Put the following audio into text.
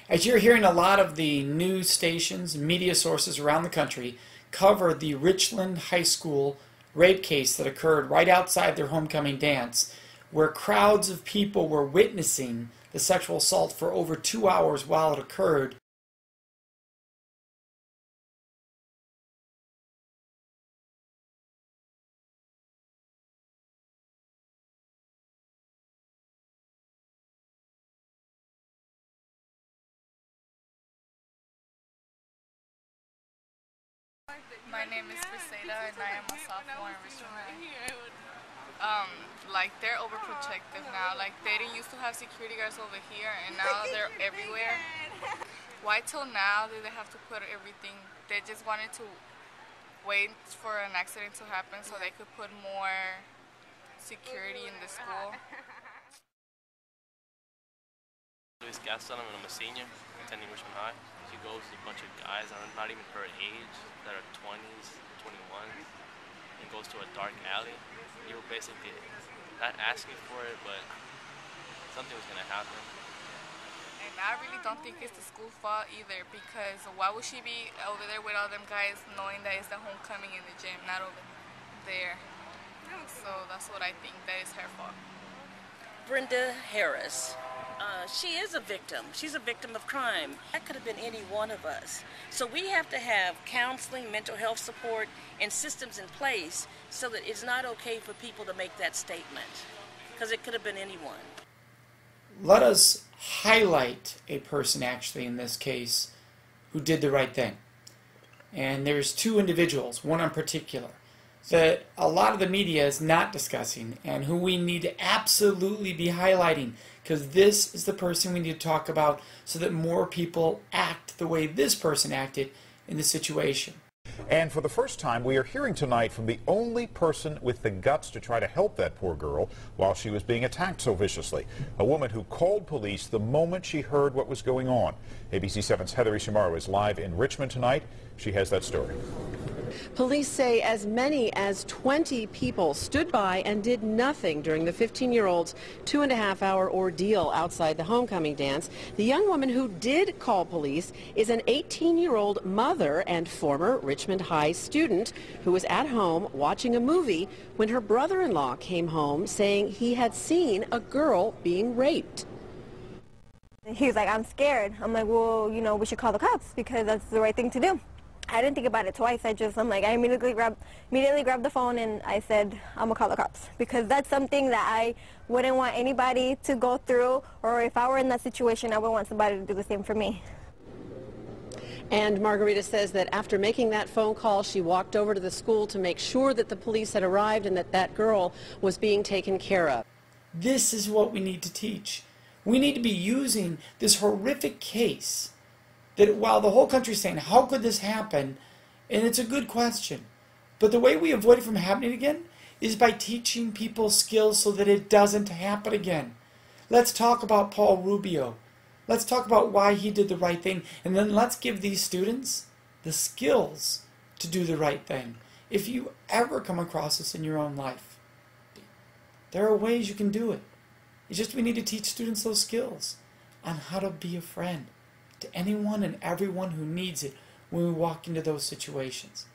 As you're hearing, a lot of the news stations, media sources around the country cover the Richland High School rape case that occurred right outside their homecoming dance, where crowds of people were witnessing the sexual assault for over 2 hours while it occurred. My name is Bystander and I am a sophomore in Richmond High. Like they're overprotective now. Like they didn't used to have security guards over here and now they're everywhere. Why till now did they have to put everything? They just wanted to wait for an accident to happen so they could put more security in the school. Luis Gaston, I'm a senior attending Richmond High. She goes with a bunch of guys that are not even her age, that are 20s, 21s, and goes to a dark alley. You were basically not asking for it, but something was going to happen. And I really don't think it's the school fault either, because why would she be over there with all them guys knowing that it's the homecoming in the gym, not over there? So that's what I think, that is her fault. Brenda Harris. She is a victim. She's a victim of crime. That could have been any one of us. So we have to have counseling, mental health support, and systems in place so that it's not okay for people to make that statement, because it could have been anyone. Let us highlight a person actually in this case who did the right thing. And there's two individuals, one in particular, that a lot of the media is not discussing and who we need to absolutely be highlighting, because this is the person we need to talk about so that more people act the way this person acted in the situation. And for the first time, we are hearing tonight from the only person with the guts to try to help that poor girl while she was being attacked so viciously. A woman who called police the moment she heard what was going on. ABC 7's Heather Ishimaro is live in Richmond tonight. She has that story. Police say as many as 20 people stood by and did nothing during the 15-year-old's 2.5-hour ordeal outside the homecoming dance. The young woman who did call police is an 18-year-old mother and former Richmond High student who was at home watching a movie when her brother-in-law came home saying he had seen a girl being raped. He was like, I'm scared. I'm like, well, you know, we should call the cops because that's the right thing to do. I didn't think about it twice. I immediately grabbed the phone and I said, I'm gonna call the cops, because that's something that I wouldn't want anybody to go through, or if I were in that situation, I would want somebody to do the same for me. And Margarita says that after making that phone call, she walked over to the school to make sure that the police had arrived and that that girl was being taken care of. This is what we need to teach. We need to be using this horrific case that while the whole country is saying, how could this happen? And it's a good question. But the way we avoid it from happening again is by teaching people skills so that it doesn't happen again. Let's talk about Paul Rubio. Let's talk about why he did the right thing. And then let's give these students the skills to do the right thing. If you ever come across this in your own life, there are ways you can do it. It's just we need to teach students those skills on how to be a friend to anyone and everyone who needs it when we walk into those situations.